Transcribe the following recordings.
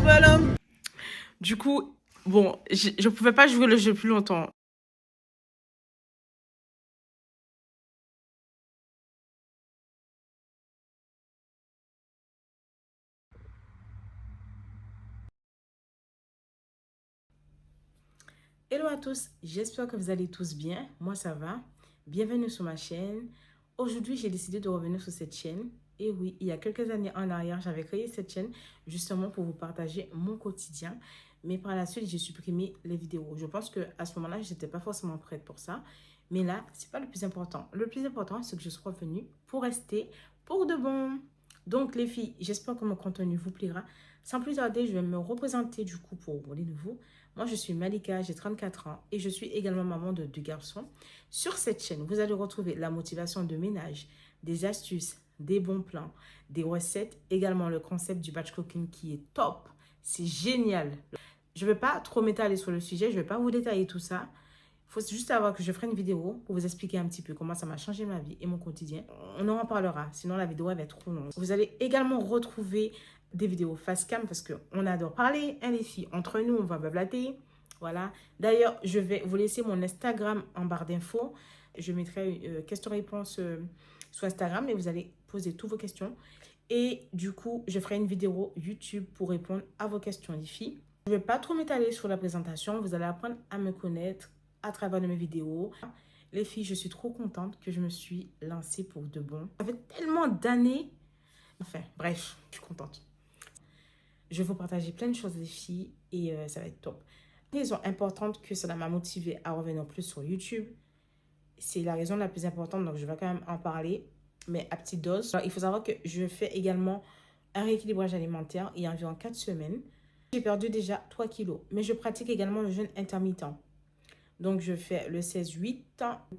voilà. Du coup, bon, je pouvais pas jouer le jeu plus longtemps. Hello à tous, j'espère que vous allez tous bien. Moi, ça va. Bienvenue sur ma chaîne. Aujourd'hui, j'ai décidé de revenir sur cette chaîne. Et oui, il y a quelques années en arrière, j'avais créé cette chaîne justement pour vous partager mon quotidien. Mais par la suite, j'ai supprimé les vidéos. Je pense qu'à ce moment-là, je n'étais pas forcément prête pour ça. Mais là, ce n'est pas le plus important. Le plus important, c'est que je sois revenue pour rester pour de bon. Donc, les filles, j'espère que mon contenu vous plaira. Sans plus tarder, je vais me représenter du coup pour les nouveaux. Moi, je suis Malika, j'ai 34 ans et je suis également maman de 2 garçons. Sur cette chaîne, vous allez retrouver la motivation de ménage, des astuces, des bons plans, des recettes, également le concept du batch cooking qui est top. C'est génial. Je ne vais pas trop m'étaler sur le sujet, je ne vais pas vous détailler tout ça. Il faut juste savoir que je ferai une vidéo pour vous expliquer un petit peu comment ça m'a changé ma vie et mon quotidien. On en parlera, sinon la vidéo elle va être trop longue. Vous allez également retrouver des vidéos face cam parce qu'on adore parler, hein, les filles. Entre nous, on va blablater. Voilà. D'ailleurs, je vais vous laisser mon Instagram en barre d'infos. Je mettrai questions-réponses sur Instagram et vous allez poser toutes vos questions. Et du coup, je ferai une vidéo YouTube pour répondre à vos questions, les filles. Je ne vais pas trop m'étaler sur la présentation. Vous allez apprendre à me connaître à travers de mes vidéos. Les filles, je suis trop contente que je me suis lancée pour de bon. Ça fait tellement d'années. Enfin, bref, je suis contente. Je vais vous partager plein de choses, les filles, et ça va être top. Une raison importante que cela m'a motivée à revenir plus sur YouTube, c'est la raison la plus importante, donc je vais quand même en parler, mais à petite dose. Alors, il faut savoir que je fais également un rééquilibrage alimentaire il y a environ 4 semaines. J'ai perdu déjà 3 kilos, mais je pratique également le jeûne intermittent. Donc, je fais le 16-8,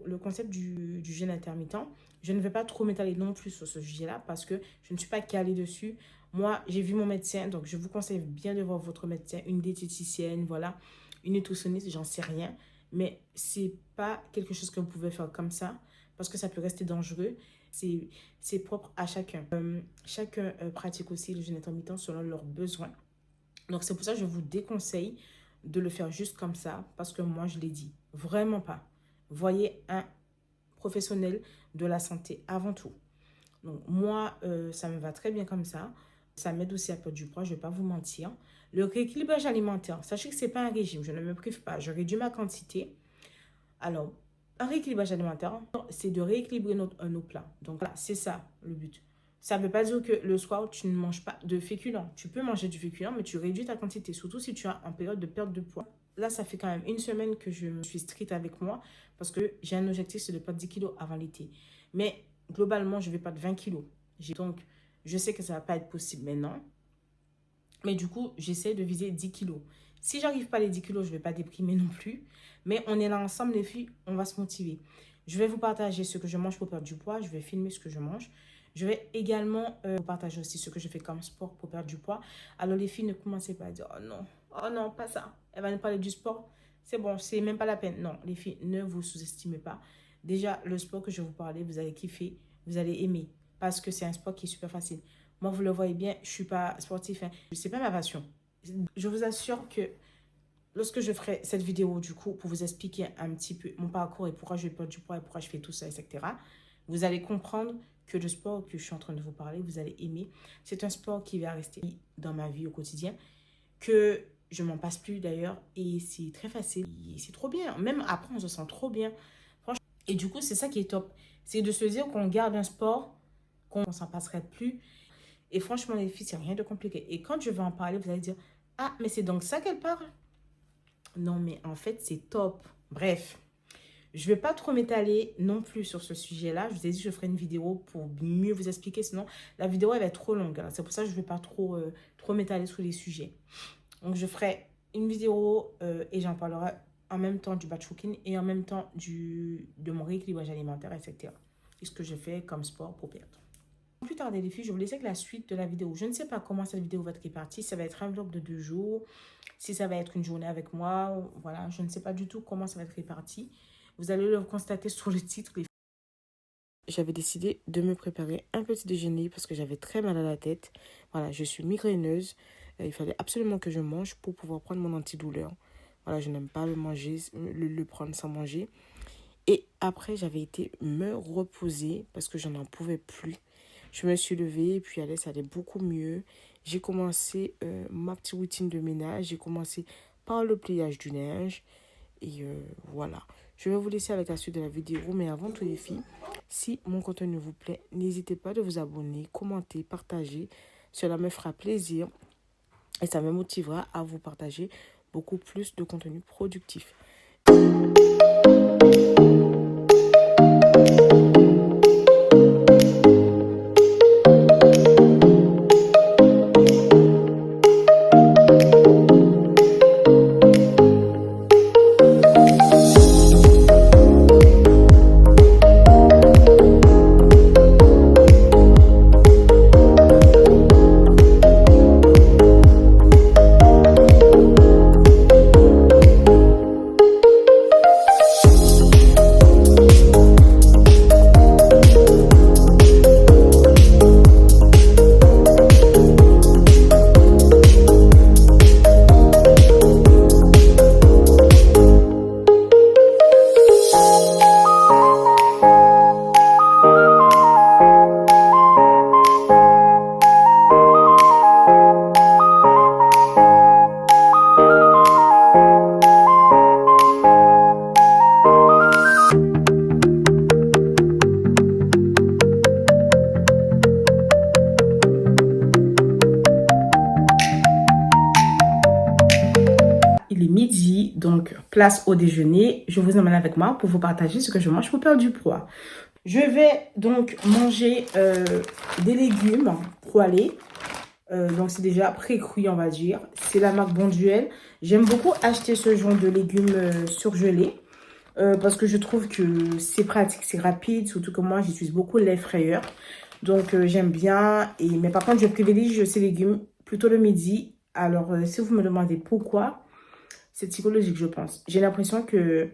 le concept du jeûne intermittent. Je ne vais pas trop m'étaler non plus sur ce sujet-là parce que je ne suis pas calée dessus. Moi, j'ai vu mon médecin, donc je vous conseille bien de voir votre médecin, une diététicienne, voilà, une nutritionniste, j'en sais rien. Mais c'est pas quelque chose que vous pouvez faire comme ça parce que ça peut rester dangereux. C'est propre à chacun. Chacun pratique aussi le jeûne intermittent selon leurs besoins. Donc, c'est pour ça que je vous déconseille de le faire juste comme ça parce que moi, je l'ai dit. Vraiment pas. Voyez un professionnel de la santé avant tout. Donc, moi, ça me va très bien comme ça. Ça m'aide aussi à perdre du poids, je ne vais pas vous mentir. Le rééquilibrage alimentaire, sachez que ce n'est pas un régime. Je ne me prive pas. Je réduis ma quantité. Alors, un rééquilibrage alimentaire, c'est de rééquilibrer nos plats. Donc, voilà, c'est ça le but. Ça ne veut pas dire que le soir, tu ne manges pas de féculents. Tu peux manger du féculent, mais tu réduis ta quantité, surtout si tu es en période de perte de poids. Là, ça fait quand même 1 semaine que je suis stricte avec moi parce que j'ai un objectif, c'est de perdre 10 kilos avant l'été. Mais globalement, je vais perdre 20 kilos. Donc, je sais que ça ne va pas être possible maintenant. Mais du coup, j'essaie de viser 10 kilos. Si j'arrive pas à les 10 kilos, je ne vais pas déprimer non plus. Mais on est là ensemble, les filles, on va se motiver. Je vais vous partager ce que je mange pour perdre du poids. Je vais filmer ce que je mange. Je vais également vous partager aussi ce que je fais comme sport pour perdre du poids. Alors les filles, ne commencez pas à dire « Oh non, pas ça. Elle va nous parler du sport. C'est bon, c'est même pas la peine. » Non, les filles, ne vous sous-estimez pas. Déjà, le sport que je vais vous parler, vous allez kiffer, vous allez aimer. Parce que c'est un sport qui est super facile. Moi, vous le voyez bien, je ne suis pas sportif. Hein. Ce n'est pas ma passion. Je vous assure que lorsque je ferai cette vidéo, du coup, pour vous expliquer un petit peu mon parcours et pourquoi je vais perdre du poids et pourquoi je fais tout ça, etc., vous allez comprendre que le sport que je suis en train de vous parler, vous allez aimer. C'est un sport qui va rester dans ma vie au quotidien, que je m'en passe plus d'ailleurs. Et c'est très facile. C'est trop bien. Même après, on se sent trop bien. Franchement. Et du coup, c'est ça qui est top. C'est de se dire qu'on garde un sport, qu'on ne s'en passerait plus. Et franchement, les filles, c'est rien de compliqué. Et quand je vais en parler, vous allez dire, ah, mais c'est donc ça qu'elle parle? Non, mais en fait, c'est top. Bref, je ne vais pas trop m'étaler non plus sur ce sujet-là. Je vous ai dit que je ferai une vidéo pour mieux vous expliquer. Sinon, la vidéo, elle va être trop longue. C'est pour ça que je ne vais pas trop m'étaler sur les sujets. Donc, je ferai une vidéo et j'en parlerai en même temps du batch cooking et en même temps de mon rééquilibrage alimentaire, etc. Et ce que je fais comme sport pour perdre. Plus tarder les filles, je vous laisse avec la suite de la vidéo. Je ne sais pas comment cette vidéo va être répartie. Ça va être un vlog de 2 jours. Si ça va être une journée avec moi. Voilà, je ne sais pas du tout comment ça va être réparti. Vous allez le constater sur le titre. J'avais décidé de me préparer un petit déjeuner parce que j'avais très mal à la tête. Voilà, je suis migraineuse. Il fallait absolument que je mange pour pouvoir prendre mon antidouleur. Voilà, je n'aime pas le manger, le prendre sans manger. Et après, j'avais été me reposer parce que je n'en pouvais plus. Je me suis levée et puis ça allait beaucoup mieux. J'ai commencé ma petite routine de ménage. J'ai commencé par le pliage du linge. Et voilà. Je vais vous laisser avec la suite de la vidéo. Mais avant tout les filles, si mon contenu vous plaît, n'hésitez pas de vous abonner, commenter, partager. Cela me fera plaisir et ça me motivera à vous partager beaucoup plus de contenu productif. Il est midi, donc place au déjeuner. Je vous emmène avec moi pour vous partager ce que je mange pour perdre du poids. Je vais donc manger des légumes poêlés. Donc c'est déjà pré-cuit, on va dire. C'est la marque Bonduelle. J'aime beaucoup acheter ce genre de légumes surgelés. Parce que je trouve que c'est pratique, c'est rapide. Surtout que moi, j'utilise beaucoup l'air frayeur. Donc j'aime bien. Mais par contre, je privilégie ces légumes plutôt le midi. Alors si vous me demandez pourquoi, c'est psychologique, je pense. J'ai l'impression que,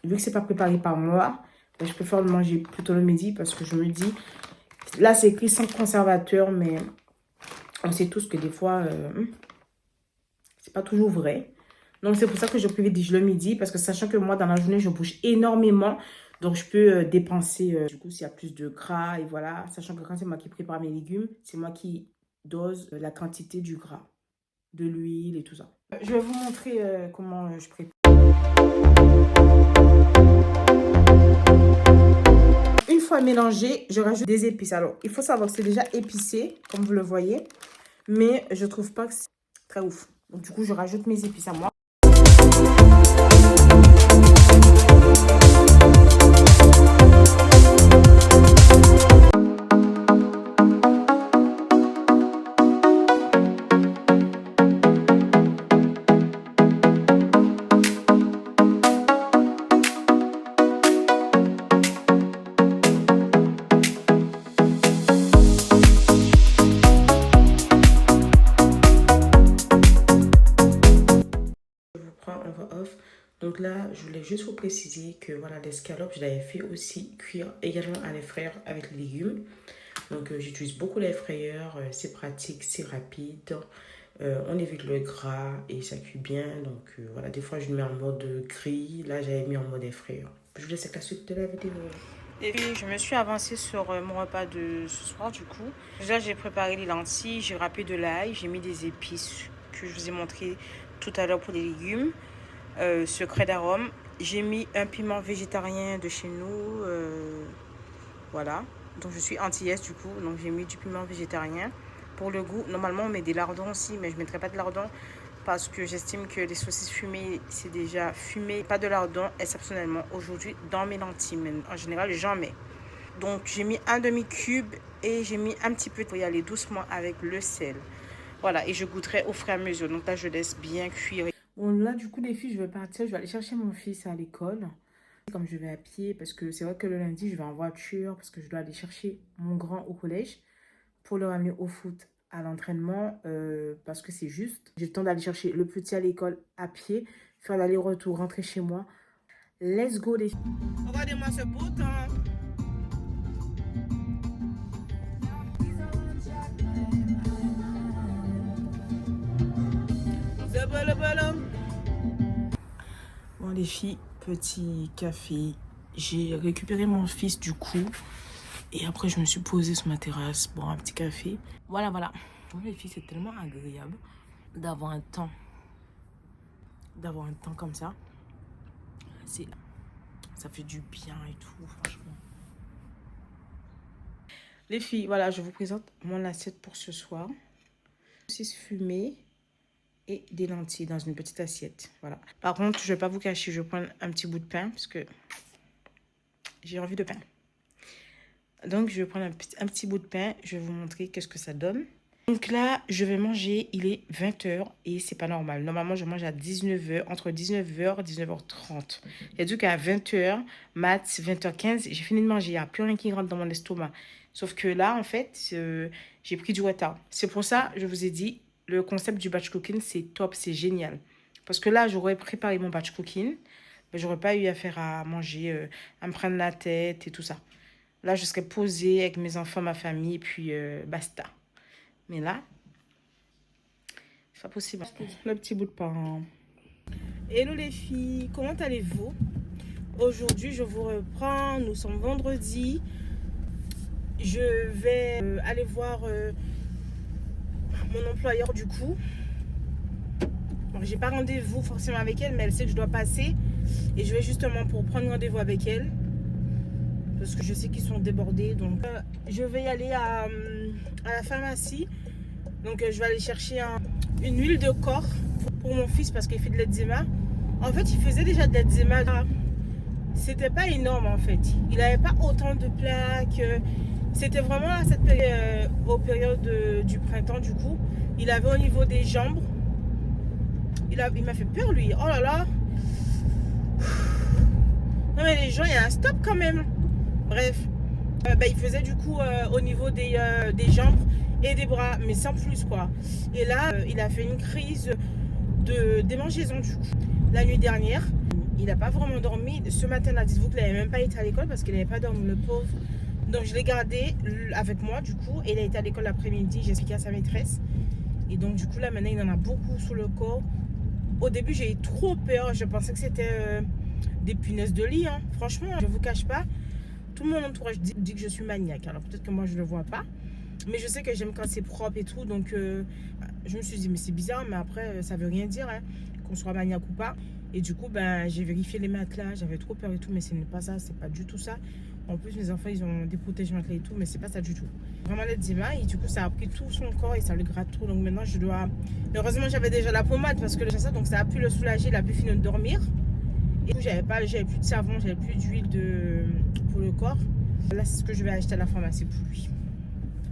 vu que c'est pas préparé par moi, ben, je préfère le manger plutôt le midi parce que je me dis, là c'est écrit sans conservateur, mais on sait tous que des fois, c'est pas toujours vrai. Donc c'est pour ça que je privilégie le midi parce que sachant que moi dans la journée, je bouge énormément. Donc je peux dépenser, du coup s'il y a plus de gras et voilà. Sachant que quand c'est moi qui prépare mes légumes, c'est moi qui dose la quantité du gras, de l'huile et tout ça. Je vais vous montrer comment je prépare. Une fois mélangé, je rajoute des épices. Alors, il faut savoir que c'est déjà épicé, comme vous le voyez. Mais je trouve pas que c'est très ouf. Donc, du coup, je rajoute mes épices à moi. Donc là, je voulais juste vous préciser que voilà, l'escalope, je l'avais fait aussi cuire également à l'air frayeur avec les légumes. Donc j'utilise beaucoup l'air frayeur, c'est pratique, c'est rapide. On évite le gras et ça cuit bien. Donc voilà, des fois je le mets en mode gris. Là, j'avais mis en mode air frayeur. Je vous laisse avec la suite de la vidéo. Et puis, je me suis avancée sur mon repas de ce soir du coup. Déjà, j'ai préparé les lentilles, j'ai râpé de l'ail, j'ai mis des épices que je vous ai montré tout à l'heure pour les légumes. Secret d'arôme. J'ai mis un piment végétarien de chez nous. Voilà. Donc je suis antillaise du coup. Donc j'ai mis du piment végétarien. Pour le goût, normalement on met des lardons aussi. Mais je ne mettrai pas de lardons parce que j'estime que les saucisses fumées, c'est déjà fumé. Pas de lardons exceptionnellement aujourd'hui dans mes lentilles. Mais en général, j'en mets. Donc j'ai mis un demi-cube et j'ai mis un petit peu pour y aller doucement avec le sel. Voilà. Et je goûterai au fur et à mesure. Donc là, je laisse bien cuire. Bon, là, du coup, les filles, je vais partir. Je vais aller chercher mon fils à l'école. Comme je vais à pied, parce que c'est vrai que le lundi, je vais en voiture, parce que je dois aller chercher mon grand au collège pour le ramener au foot à l'entraînement, parce que c'est juste. J'ai le temps d'aller chercher le petit à l'école à pied, faire l'aller-retour, rentrer chez moi. Let's go, les filles. Regardez-moi ce beau temps. Bon les filles, petit café. J'ai récupéré mon fils du coup. Et après je me suis posée sur ma terrasse pour un petit café. Voilà, voilà. Bon, les filles, c'est tellement agréable d'avoir un temps. D'avoir un temps comme ça. Ça fait du bien et tout, franchement. Les filles, voilà, je vous présente mon assiette pour ce soir. Saucisse fumée et des lentilles dans une petite assiette. Voilà. Par contre, je ne vais pas vous cacher, je vais prendre un petit bout de pain parce que j'ai envie de pain. Donc, je vais prendre un petit bout de pain. Je vais vous montrer qu'est-ce que ça donne. Donc là, je vais manger, il est 20h et c'est pas normal. Normalement, je mange à 19h, entre 19h et 19h30. Et du qu'à 20h, max 20h15, j'ai fini de manger. Il n'y a plus rien qui rentre dans mon estomac. Sauf que là, en fait, j'ai pris du retard. C'est pour ça, je vous ai dit, le concept du batch cooking, c'est top, c'est génial. Parce que là, j'aurais préparé mon batch cooking, mais j'aurais pas eu affaire à manger, à me prendre la tête et tout ça. Là, je serais posée avec mes enfants, ma famille, et puis basta. Mais là, c'est pas possible. Le petit bout de pain. Hello les filles, comment allez-vous? Aujourd'hui, je vous reprends. Nous sommes vendredi. Je vais aller voir mon employeur du coup. Bon, j'ai pas rendez-vous forcément avec elle, mais elle sait que je dois passer. Et je vais justement pour prendre rendez-vous avec elle. Parce que je sais qu'ils sont débordés. Donc, je vais y aller à la pharmacie. Donc, je vais aller chercher une huile de corps pour mon fils parce qu'il fait de l'eczéma. En fait, il faisait déjà de l'eczéma. C'était pas énorme en fait. Il n'avait pas autant de plaques. C'était vraiment à cette période, aux périodes du printemps du coup. Il avait au niveau des jambes. Il m'a fait peur lui. Oh là là. Non mais les gens, il y a un stop quand même. Bref. Il faisait du coup au niveau des jambes et des bras, mais sans plus quoi. Et là, il a fait une crise de démangeaison du coup. La nuit dernière, il n'a pas vraiment dormi. Ce matin-là, dites-vous qu'il n'avait même pas été à l'école parce qu'il n'avait pas dormi, le pauvre. Donc je l'ai gardé avec moi du coup. Et il a été à l'école l'après-midi, j'ai expliqué à sa maîtresse. Et donc du coup là maintenant il en a beaucoup sur le corps. Au début j'ai eu trop peur, je pensais que c'était des punaises de lit. Hein. Franchement, je ne vous cache pas. Tout mon entourage dit que je suis maniaque. Alors peut-être que moi je ne le vois pas. Mais je sais que j'aime quand c'est propre et tout. Donc je me suis dit mais c'est bizarre. Mais après ça veut rien dire hein, qu'on soit maniaque ou pas. Et du coup j'ai vérifié les matelas. J'avais trop peur et tout. Mais ce n'est pas ça. C'est pas du tout ça. En plus mes enfants ils ont des protège matelas et tout. Mais c'est pas ça du tout. Vraiment l'eczéma. Et du coup ça a pris tout son corps. Et ça le gratte trop. Donc maintenant je dois... Heureusement j'avais déjà la pommade. Parce que ça, donc ça a pu le soulager. Il a pu finir de dormir. Et j'avais plus de savon, j'avais plus d'huile pour le corps. Là, c'est ce que je vais acheter à la pharmacie pour lui.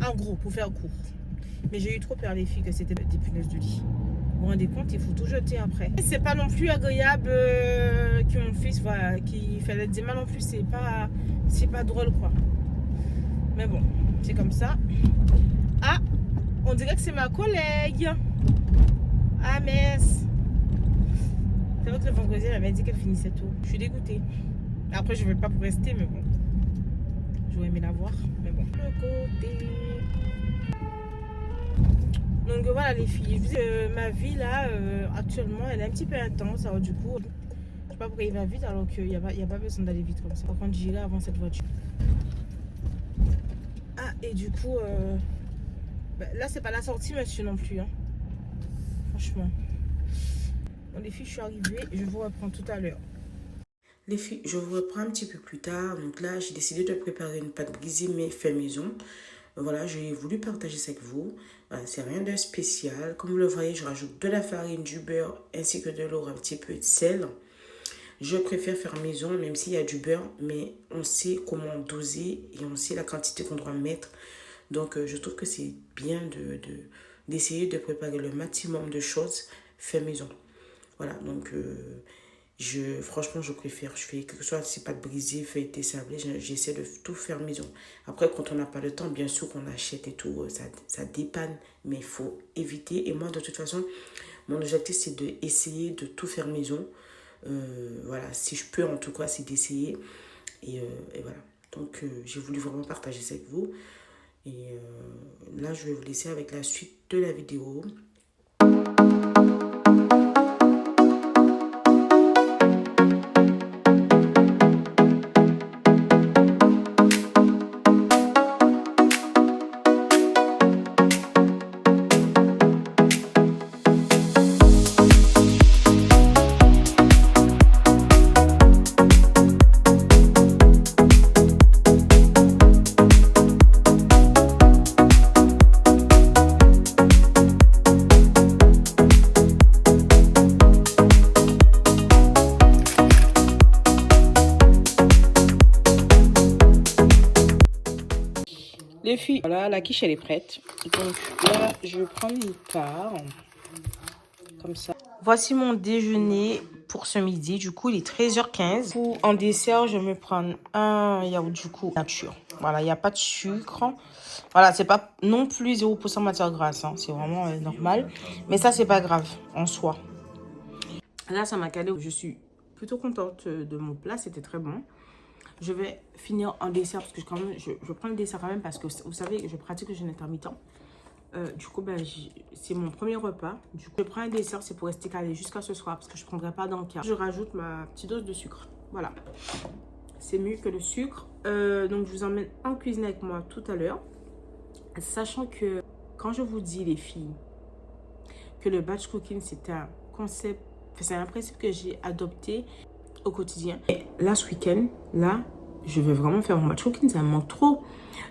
En gros, pour faire court. Mais j'ai eu trop peur, les filles, que c'était des punaises de lit. Vous vous rendez compte, il faut tout jeter après. C'est pas non plus agréable que mon fils qui fait l'eczéma non plus. C'est pas drôle, quoi. Mais bon, c'est comme ça. Ah, on dirait que c'est ma collègue. Ah, mince. C'est vrai que le vendredi, elle m'avait dit qu'elle finissait tôt. Je suis dégoûtée. Après, je ne vais pas pour rester, mais bon. J'aurais aimé la voir, mais bon. Le côté. Donc voilà les filles. Je vous dis, ma vie là, actuellement, elle est un petit peu intense. Alors du coup, je ne sais pas pourquoi il va vite alors qu'il n'y a pas besoin d'aller vite comme ça. Par contre, j'irai avant cette voiture. Ah, et du coup, là, c'est pas la sortie, monsieur, non plus. Hein. Franchement. Bon, les filles, je suis arrivée. Je vous reprends tout à l'heure. Les filles, je vous reprends un petit peu plus tard. Donc là, j'ai décidé de préparer une pâte brisée, mais fait maison. Voilà, j'ai voulu partager ça avec vous. Voilà, c'est rien de spécial. Comme vous le voyez, je rajoute de la farine, du beurre, ainsi que de l'eau, un petit peu de sel. Je préfère faire maison, même s'il y a du beurre, mais on sait comment doser et on sait la quantité qu'on doit mettre. Donc, je trouve que c'est bien d'essayer de préparer le maximum de choses fait maison. Voilà, donc franchement, je préfère. Je fais quelque chose, c'est pas de briser, feuilleté, sablé. J'essaie de tout faire maison. Après, quand on n'a pas le temps, bien sûr qu'on achète et tout, ça dépanne. Mais il faut éviter. Et moi, de toute façon, mon objectif, c'est d'essayer de tout faire maison. Voilà, si je peux, en tout cas, c'est d'essayer. Et voilà. Donc, j'ai voulu vraiment partager ça avec vous. Et là, je vais vous laisser avec la suite de la vidéo. Les filles, voilà, la quiche, elle est prête. Donc là, je vais prendre une part. Comme ça. Voici mon déjeuner pour ce midi. Du coup, il est 13h15. En dessert, je vais me prendre un yaourt du coup nature. Voilà, il n'y a pas de sucre. Voilà, c'est pas non plus 0% matière grasse. Hein. C'est vraiment normal. Mais ça, c'est pas grave en soi. Là, ça m'a calé. Je suis plutôt contente de mon plat. C'était très bon. Je vais finir en dessert parce que je prends le dessert quand même parce que vous savez, je pratique le jeûne intermittent. Du coup, ben, c'est mon premier repas. Du coup, je prends un dessert, c'est pour rester calé jusqu'à ce soir parce que je ne prendrai pas d'encas. Je rajoute ma petite dose de sucre. Voilà. C'est mieux que le sucre. Donc, je vous emmène en cuisine avec moi tout à l'heure. Sachant que quand je vous dis, les filles, que le batch cooking, c'est un concept, c'est un principe que j'ai adopté au quotidien. Et là, ce week-end, là, je vais vraiment faire mon batch cooking. Ça me manque trop.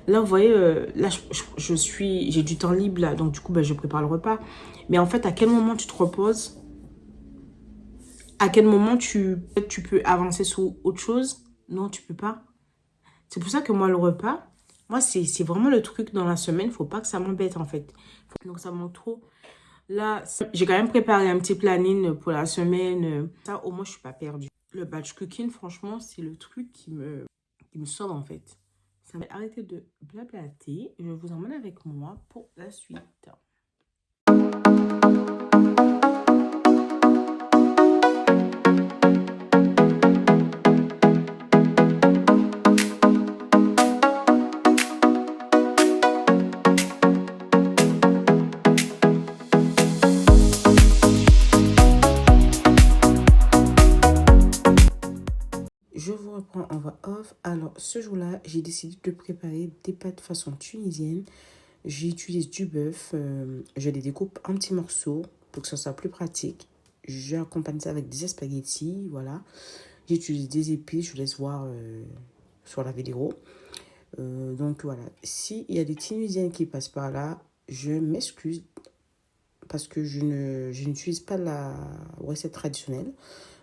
Là, vous voyez, là, j'ai du temps libre, là. Donc, du coup, ben, je prépare le repas. Mais en fait, à quel moment tu te reposes? À quel moment tu peux avancer sur autre chose? Non, tu peux pas. C'est pour ça que moi, le repas, moi, c'est vraiment le truc dans la semaine. Il faut pas que ça m'embête, en fait. Donc, ça me manque trop. Là, j'ai quand même préparé un petit planning pour la semaine. Ça, au moins, je suis pas perdue. Le batch cooking, franchement, c'est le truc qui me sauve, en fait. Ça va arrêter de blablater. Je vous emmène avec moi pour la suite. Je vous reprends en voix off. Alors, ce jour-là, j'ai décidé de préparer des pâtes façon tunisienne. J'utilise du bœuf. Je les découpe en petits morceaux pour que ça soit plus pratique. J'accompagne ça avec des spaghettis. Voilà. J'utilise des épices. Je vous laisse voir sur la vidéo. Donc, voilà. S'il y a des Tunisiennes qui passent par là, je m'excuse parce que je n'utilise pas la recette traditionnelle.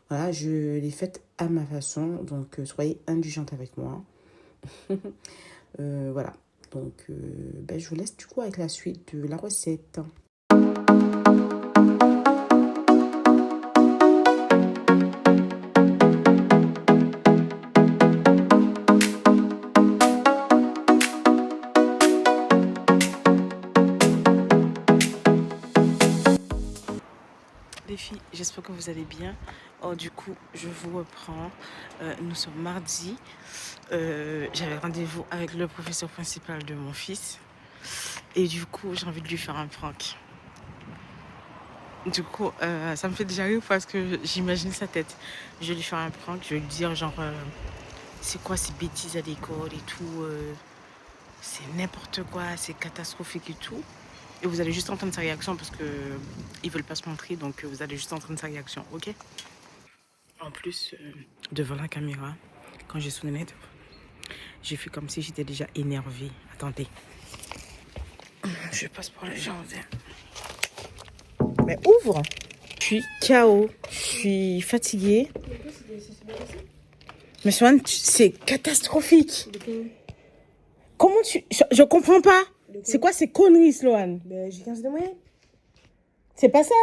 Voilà, je l'ai faite à ma façon, donc soyez indulgente avec moi. Voilà, donc ben, je vous laisse du coup avec la suite de la recette. Les filles, j'espère que vous allez bien. Oh, du coup, je vous reprends. Nous sommes mardi. J'avais rendez-vous avec le professeur principal de mon fils. Et du coup, j'ai envie de lui faire un prank. Du coup, ça me fait déjà rire parce que j'imagine sa tête. Je vais lui faire un prank. Je vais lui dire genre, c'est quoi ces bêtises à l'école et tout. C'est n'importe quoi, c'est catastrophique et tout. Et vous allez juste entendre sa réaction parce que ils veulent pas se montrer, donc vous allez juste entendre sa réaction, ok? En plus, devant la caméra, quand j'ai sonné, j'ai fait comme si j'étais déjà énervée. Attendez. Je passe par le jardin. Mais ouvre! Je suis KO, je suis fatiguée. Mais Swan, c'est catastrophique. Comment tu... Je comprends pas. C'est quoi ces conneries, Sloane? Ben, j'ai 15 de moyenne. C'est pas ça.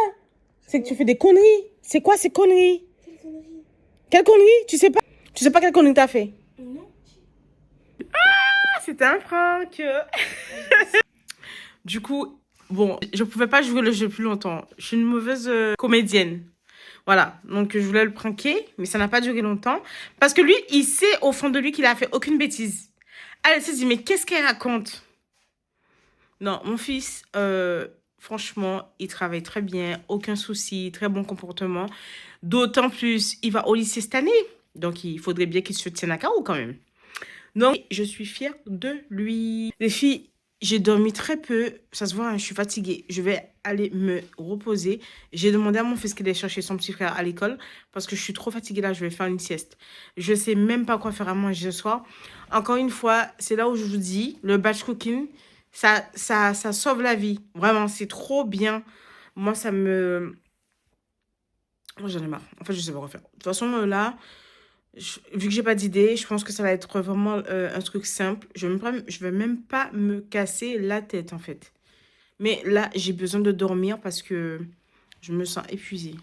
C'est que tu fais des conneries. C'est quoi ces conneries? Quelle connerie? Quelle connerie? Tu sais pas? Tu sais pas quelle connerie t'as fait? Non. Ah, c'était un prank. Du coup, bon, je pouvais pas jouer le jeu plus longtemps. Je suis une mauvaise comédienne. Voilà, donc je voulais le pranker, mais ça n'a pas duré longtemps. Parce que lui, il sait au fond de lui qu'il a fait aucune bêtise. Elle s'est dit, mais qu'est-ce qu'elle raconte? Non, mon fils, franchement, il travaille très bien, aucun souci, très bon comportement. D'autant plus, il va au lycée cette année. Donc, il faudrait bien qu'il se tienne à carreau quand même. Donc, je suis fière de lui. Les filles, j'ai dormi très peu. Ça se voit, hein, je suis fatiguée. Je vais aller me reposer. J'ai demandé à mon fils qu'il aille chercher son petit frère à l'école parce que je suis trop fatiguée là. Je vais faire une sieste. Je ne sais même pas quoi faire à manger ce soir. Encore une fois, c'est là où je vous dis, le batch cooking, ça sauve la vie. Vraiment, c'est trop bien. Moi, ça me... Moi, j'en ai marre. En fait, je sais pas quoi faire. De toute façon, là, Vu que j'ai pas d'idée, je pense que ça va être vraiment un truc simple. Je vais même pas me casser la tête en fait. Mais là, j'ai besoin de dormir parce que je me sens épuisée.